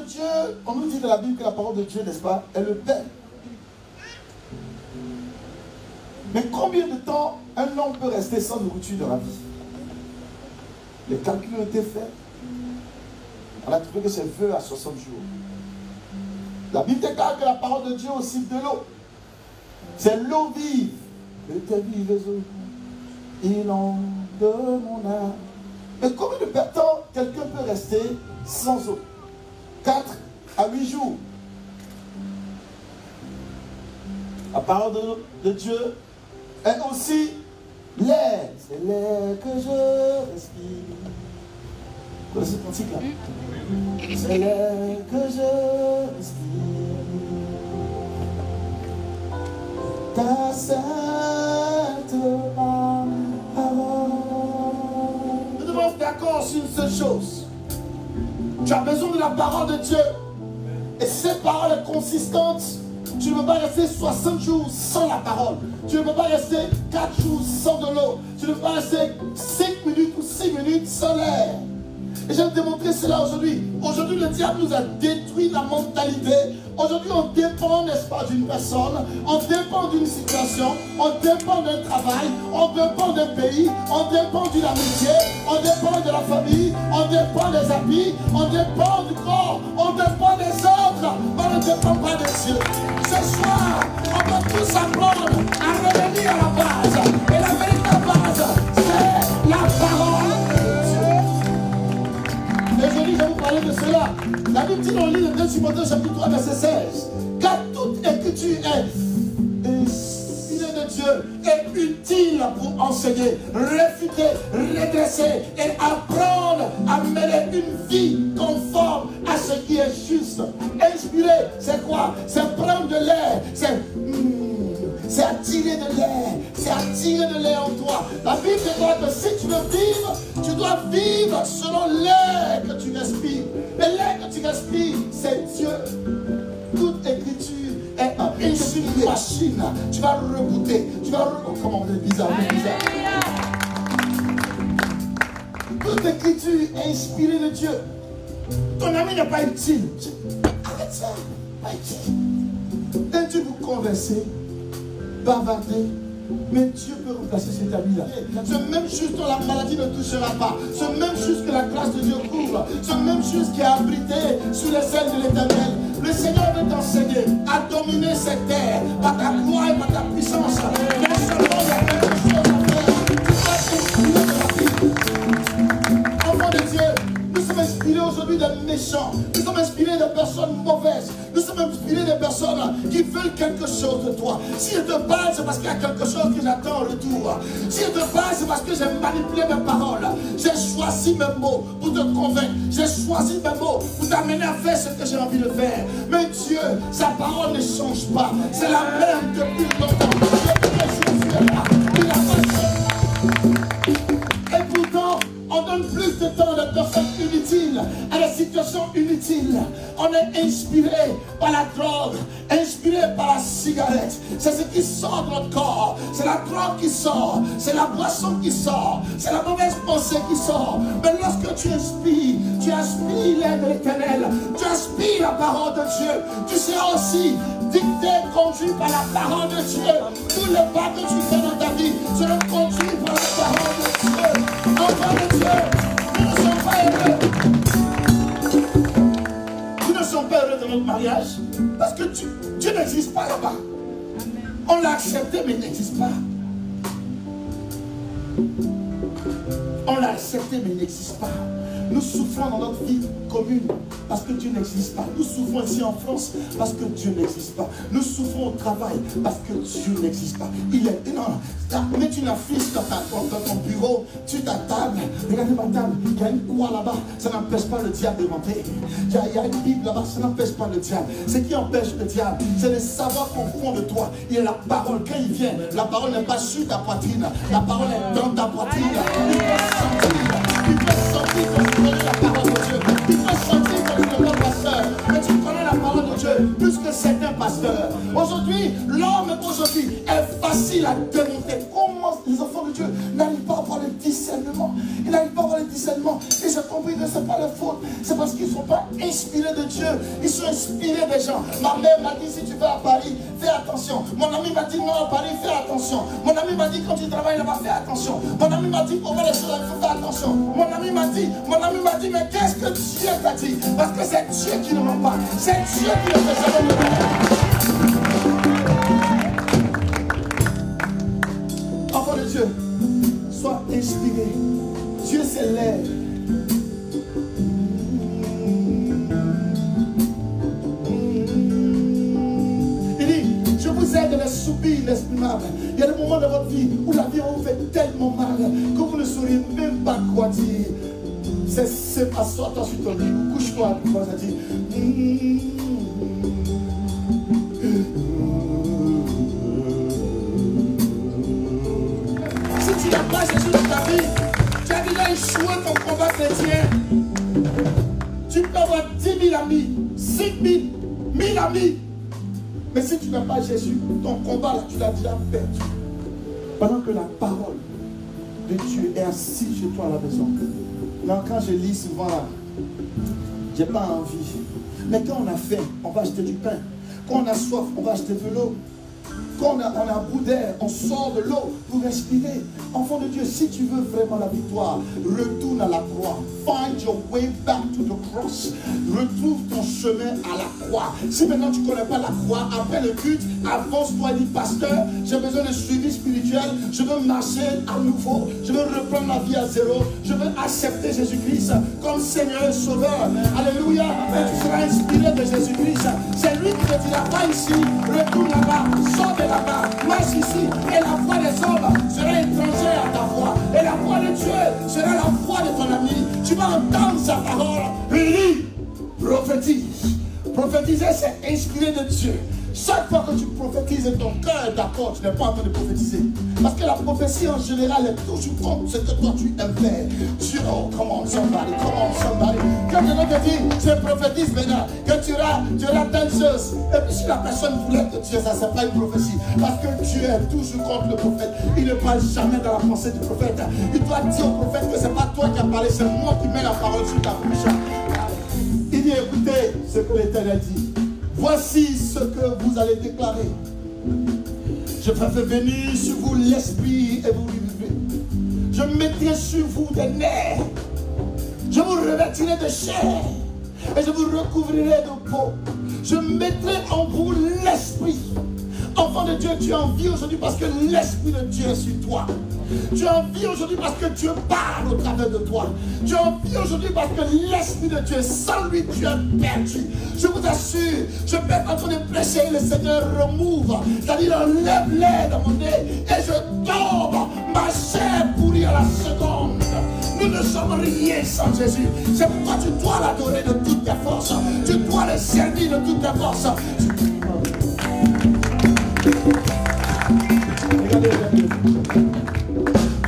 Dieu, on nous dit dans la Bible que la parole de Dieu, n'est-ce pas, est le pain. Mais combien de temps un homme peut rester sans nourriture dans la vie? Les calculs ont été faits. On a trouvé que c'est 20 à 60 jours. La Bible déclare que la parole de Dieu est aussi de l'eau. C'est l'eau vive. Et tes vives eaux, inonde mon âme. Mais combien de temps quelqu'un peut rester sans eau? 4 à 8 jours. La parole de Dieu est aussi l'air. C'est l'air que je respire. Vous connaissez ce cantique là? C'est l'air que je respire. Ta sainte parole. Nous devons être d'accord sur une seule chose. Tu as besoin de la parole de Dieu. Et si cette parole est consistante, tu ne peux pas rester 60 jours sans la parole. Tu ne peux pas rester 4 jours sans de l'eau. Tu ne peux pas rester 5 minutes ou 6 minutes sans l'air. Et je vais te démontrer cela aujourd'hui. Aujourd'hui, le diable nous a détruit la mentalité. Aujourd'hui, on dépend, n'est-ce pas, d'une personne. On dépend d'une situation. On dépend d'un travail. On dépend d'un pays. On dépend d'une amitié. On dépend de la famille. On dépend des amis. On dépend du corps. On dépend des autres. On ne dépend pas de Dieu. Ce soir, on va tous apprendre à revenir à la base. Et la véritable base, c'est la parole. Et je vais vous parler de cela. La Bible dit dans le livre de 2 Timothée chapitre 3 verset 16. Car toute écriture est inspirée de Dieu et utile pour enseigner, réfuter, redresser et apprendre à mener une vie conforme à ce qui est juste. Inspiré, c'est quoi? C'est prendre de l'air, c'est attirer de l'air, c'est attirer de l'air en toi. La Bible déclare que si tu veux vivre, tu dois vivre selon l'air que tu respires. Mais l'air que tu respires, c'est Dieu. Toute écriture est une machine. Tu vas rebooter. Tu vas comment on est bizarre, Toute écriture est inspirée de Dieu. Ton ami n'est pas utile. Arrête ça. Pas utile. Et tu vous converser, bavarder. Mais Dieu peut remplacer cet ami-là. Ce même chose dont la maladie ne touchera pas. Ce même chose que la grâce de Dieu couvre. Ce même chose qui a abrité sous les ailes de l'Éternel. Le Seigneur veut t'enseigner à dominer cette terre par ta gloire et par ta puissance. Mais seulement il y a quelque chose à faire. Tu dois t'inspirer de la Bible. Enfant de Dieu, nous sommes inspirés aujourd'hui de méchants. Nous sommes inspirés de personnes mauvaises. Nous sommes inspirés de personnes qui veulent quelque chose de toi. Si je te parle, c'est parce qu'il y a quelque chose que j'attends en retour. Si je te parle, c'est parce que j'ai manipulé mes paroles. J'ai choisi mes mots pour te convaincre. J'ai choisi mes mots pour t'amener à faire ce que j'ai envie de faire. Mais Dieu, sa parole ne change pas. C'est la même depuis longtemps. Depuis que Jésus est là. Il a pas changé. Et pourtant, on donne plus de temps à des personnes inutiles, à des situations inutiles. On est inspiré par la drogue, inspiré par la cigarette. C'est ce qui sort de notre corps. C'est la drogue qui sort. C'est la boisson qui sort. C'est la mauvaise pensée qui sort. Mais lorsque tu aspires l'air de l'Éternel. Tu aspires la parole de Dieu. Tu seras aussi dicté, conduit par la parole de Dieu. Tous les pas que tu fais dans ta vie seront conduits par la parole de Dieu. Enfant de Dieu, nous ne sommes pas heureux. Nous ne sommes pas heureux de notre mariage parce que Dieu n'existe pas là-bas. On l'a accepté, mais il n'existe pas. On l'a accepté, mais il n'existe pas. Nous souffrons dans notre vie commune parce que Dieu n'existe pas. Nous souffrons ici en France parce que Dieu n'existe pas. Nous souffrons au travail parce que Dieu n'existe pas. Il est énorme. Mets une affiche dans ton bureau, tu t'attables. Regardez ma table, il y a une croix là-bas. Ça n'empêche pas le diable de monter. Il y a une Bible là-bas, ça n'empêche pas le diable. Ce qui empêche le diable, c'est de savoir qu'au fond de toi, il y a la parole. Quand il vient, la parole n'est pas sur ta poitrine. La parole est dans ta poitrine. Il peut sentir que tu connais la parole de Dieu. Il peut sentir que tu connais le pasteur. Mais tu connais la parole de Dieu plus que certains pasteurs. Aujourd'hui, l'homme aujourd'hui est facile à démonter. Comment les enfants de Dieu n'arrivent pas à avoir le discernement? Ils n'arrivent pas à avoir le discernement. Et j'ai compris que ce n'est pas leur faute. C'est parce qu'ils ne sont pas inspirés de Dieu. Ils sont inspirés des gens. Ma mère m'a dit, si tu vas à Paris, fais attention. Mon ami m'a dit, non, à Paris, fais attention. Mon ami m'a dit, quand tu travailles là-bas, fais attention. Mon ami m'a dit, on va les choses, il faut faire attention. Mon ami m'a dit, mais qu'est-ce que Dieu t'a dit? Parce que c'est Dieu qui ne ment pas. C'est Dieu qui ne fait jamais le mal. Enfant de Dieu, sois inspiré. Dieu c'est l'air. Il dit, je vous aide à subir l'esprit mal. Il y a des moments dans votre vie où la vie vous fait tellement mal que vous ne sauriez même pas quoi dire. C'est pas ça, toi sur ton lit, couche-toi, ça dit. Si tu n'as pas Jésus dans ta vie, tu as déjà échoué ton combat chrétien. Tu peux avoir 10 000 amis, 5 000, 1000 amis. Mais si tu n'as pas Jésus, ton combat là, tu l'as déjà perdu. Pendant que la parole de Dieu est assise chez toi à la maison. Non, quand je lis souvent là, j'ai pas envie. Mais quand on a faim, on va acheter du pain. Quand on a soif, on va acheter de l'eau. Quand on a bout d'air, on sort de l'eau pour respirer. Enfant de Dieu, si tu veux vraiment la victoire, retourne à la croix. Find your way back to the cross. Retrouve ton chemin à la croix. Si maintenant tu ne connais pas la croix, après le culte, avance-toi et dis, pasteur, j'ai besoin de suivi spirituel. Je veux marcher à nouveau. Je veux reprendre ma vie à zéro. Je veux accepter Jésus-Christ comme Seigneur et Sauveur. Alléluia. Et tu seras inspiré de Jésus-Christ. C'est lui qui te dira, pas ici, retourne là-bas, sors de là-bas, marche ici. Et la voix des hommes sera étrangère à ta voix. Et la voix de Dieu sera la voix de ton ami. Tu vas entendre sa parole. Lis, prophétise. Prophétiser, c'est inspiré de Dieu. Chaque fois que tu prophétises, ton cœur est d'accord, tu n'es pas en train de prophétiser. Parce que la prophétie en général est toujours contre ce que toi tu aimes faire. Dieu, oh, come on somebody. Quand quelqu'un te dit, je prophétise maintenant, que tu auras telle chose. Et puis si la personne voulait te dire ça, ce n'est pas une prophétie. Parce que Dieu est toujours contre le prophète. Il ne parle jamais dans la pensée du prophète. Il doit dire au prophète que ce n'est pas toi qui as parlé, c'est moi qui mets la parole sur ta bouche. Il dit, écoutez ce que l'Éternel dit. Voici ce que vous allez déclarer. Je ferai venir sur vous l'esprit et vous vivrez. Je mettrai sur vous des nerfs. Je vous revêtirai de chair. Et je vous recouvrirai de peau. Je mettrai en vous l'esprit. Enfant de Dieu, tu as envie aujourd'hui parce que l'esprit de Dieu est sur toi. Tu as envie aujourd'hui parce que Dieu parle au travers de toi. Tu as envie aujourd'hui parce que l'esprit de Dieu, sans lui, tu es perdu. Je vous assure, je peux être en train de prêcher, le Seigneur remove, c'est-à-dire enlève-les dans mon nez et je tombe, ma chair pourrie à la seconde. Nous ne sommes rien sans Jésus. C'est pourquoi tu dois l'adorer de toutes tes forces. Tu dois le servir de toutes tes forces. Regardez,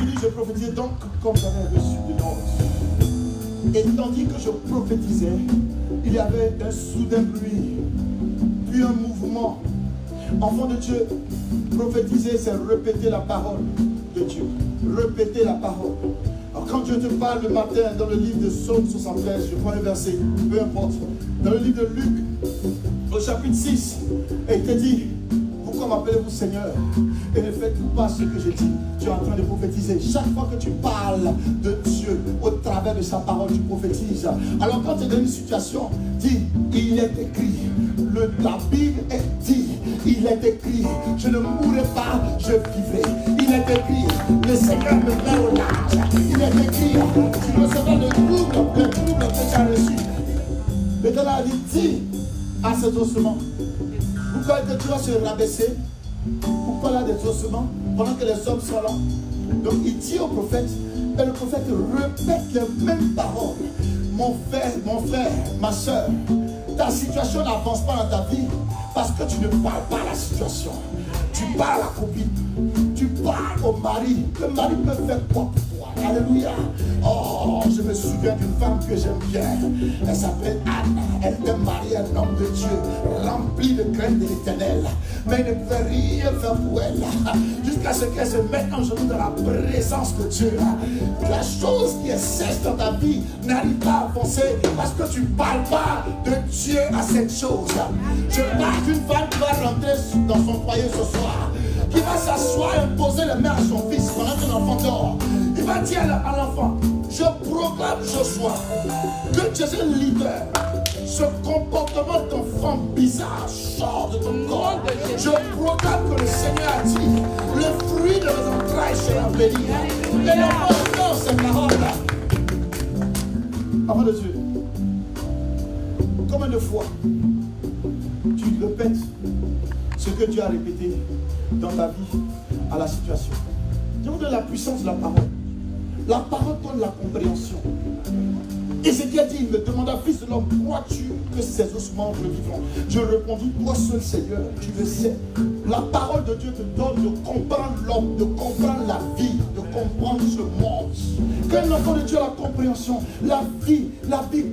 il dit, je prophétisais donc comme j'avais reçu de l'ordre. Et tandis que je prophétisais, il y avait un soudain bruit, puis un mouvement. Enfant de Dieu, prophétiser, c'est répéter la parole de Dieu. Répéter la parole. Alors quand Dieu te parle le matin dans le livre de Psaume 73, je prends un verset, peu importe. Dans le livre de Luc, au chapitre 6, et il te dit, pourquoi m'appelez-vous Seigneur et ne faites pas ce que je dis? Tu es en train de prophétiser. Chaque fois que tu parles de Dieu au travers de sa parole, tu prophétises. Alors quand tu es dans une situation, dis, il est écrit. La Bible est dit, il est écrit, je ne mourrai pas, je vivrai. Il est écrit, le Seigneur me met au large. Il est écrit, tu recevras le double que tu as reçu. Maintenant, il dit à cet ossement, pourquoi est-ce que tu vas se rabaisser pour parler des ossements pendant que les hommes sont là? Donc il dit au prophète, et le prophète répète les mêmes paroles. Mon frère, ma soeur, ta situation n'avance pas dans ta vie parce que tu ne parles pas à la situation. Tu parles à la copine, tu parles au mari. Le mari peut faire quoi pour toi? Alléluia. Oh, je me souviens d'une femme que j'aime bien. Elle s'appelle Anne. Elle était mariée à un homme de Dieu, rempli de crainte de l'Éternel. Mais il ne pouvait rien faire pour elle. Jusqu'à ce qu'elle se mette en genoux dans la présence de Dieu. La chose qui est sèche dans ta vie n'arrive pas à avancer parce que tu ne parles pas de Dieu à cette chose. Je parle d'une femme qui va rentrer dans son foyer ce soir, qui va s'asseoir et poser les mains à son fils pendant que l'enfant dort. Il va dire à l'enfant, je proclame Joshua que tu es un leader. Ce comportement d'enfant bizarre sort de ton corps. Je proclame que le Seigneur a dit, le fruit de mes entrailles sera béni. Et l'enfant entend ces paroles-là. Enfant de Dieu, combien de fois tu répètes ce que Dieu a répété dans ta vie à la situation? Je vous donne la puissance de la parole. La parole donne la compréhension. Ézéchiel dit, il me demanda, fils de l'homme, crois-tu que ces ossements revivront? Je répondis, toi seul Seigneur, tu le sais. La parole de Dieu te donne de comprendre l'homme, de comprendre la vie, de comprendre ce monde. Quand l'enfant de Dieu a la compréhension, la vie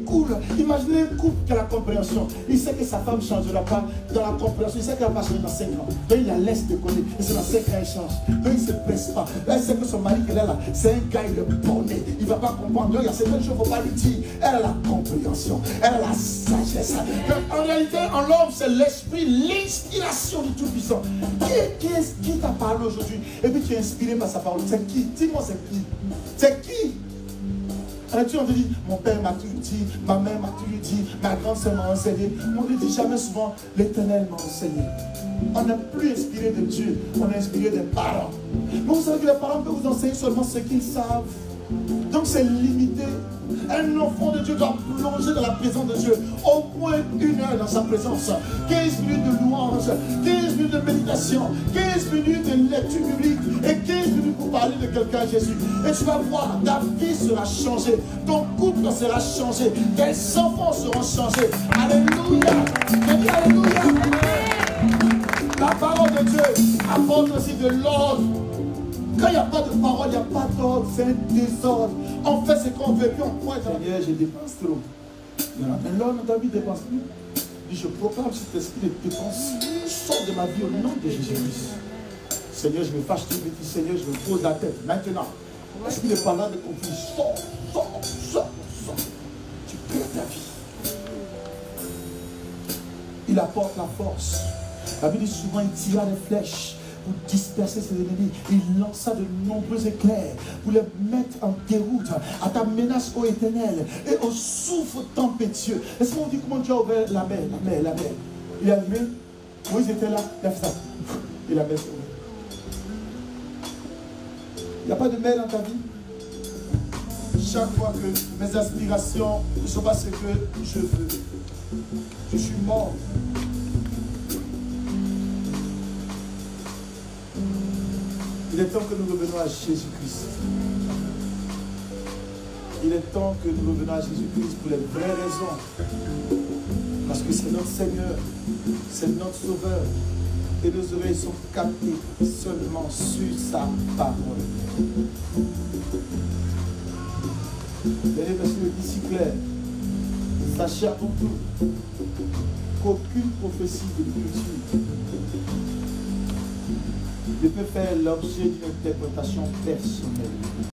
coule. Imaginez un couple qui a la compréhension. Il sait que sa femme ne changera pas dans la compréhension. Il sait qu'elle va changer dans 5 ans. Donc il la laisse déconner. Et c'est dans 5 ans qu'elle change. Donc il ne se presse pas. Là, il sait que son mari qu'elle est là, c'est un gars, il est bonnet. Il ne va pas comprendre. Donc il y a certaines choses qu'il ne faut pas lui dire. Elle a la compréhension. Elle a la sagesse. Donc, en réalité, en l'homme, c'est l'esprit, l'inspiration du Tout-Puissant. Qui t'a parlé aujourd'hui? Et puis tu es inspiré par sa parole. C'est qui? Dis-moi, c'est qui? C'est qui? Alors tu on te dit, mon père m'a toujours dit, ma mère m'a toujours dit, ma grande soeur m'a enseigné. On ne dit jamais souvent, l'Éternel m'a enseigné. On n'est plus inspiré de Dieu, on est inspiré des parents. Mais vous savez que les parents peuvent vous enseigner seulement ce qu'ils savent. Donc c'est limité. Un enfant de Dieu doit plonger dans la présence de Dieu au moins 1 heure dans sa présence. 15 minutes de louange, 15 minutes de méditation, 15 minutes de lecture biblique et 15 minutes pour parler de quelqu'un à Jésus. Et tu vas voir, ta vie sera changée, ton couple sera changé, tes enfants seront changés. Alléluia. Alléluia. La parole de Dieu apporte aussi de l'ordre. Quand il n'y a pas de parole, il n'y a pas d'ordre, c'est un désordre. On fait ce qu'on veut, puis on croit. Seigneur, je dépense trop. Mais l'homme dans ta vie ne dépense plus. Il dit, je proclame cet esprit de dépense. Sors de ma vie au nom de Jésus-Christ. Seigneur, je me fâche tout petit. Seigneur, je me pose la tête. Maintenant, l'esprit de parole de conflit, sors. Tu perds ta vie. Il apporte la force. La Bible dit souvent, il tira les flèches pour disperser ses ennemis. Il lança de nombreux éclairs pour les mettre en déroute à ta menace, ô Éternel, et au souffle tempétueux. Est-ce qu'on dit comment Dieu a ouvert la mer? La mer. Il a allumé. Moïse était là, il a fait ça. Et la mer s'est ouverte. Il n'y a pas de mer dans ta vie? Chaque fois que mes aspirations ne sont pas ce que je veux, je suis mort. Il est temps que nous revenions à Jésus-Christ. Il est temps que nous revenions à Jésus-Christ pour les vraies raisons. Parce que c'est notre Seigneur, c'est notre Sauveur. Et nos oreilles sont captées seulement sur sa parole. Venez parce que le dit si clair. Sachez avant tout qu'aucune prophétie de l'Écriture ne peut faire l'objet d'une interprétation personnelle.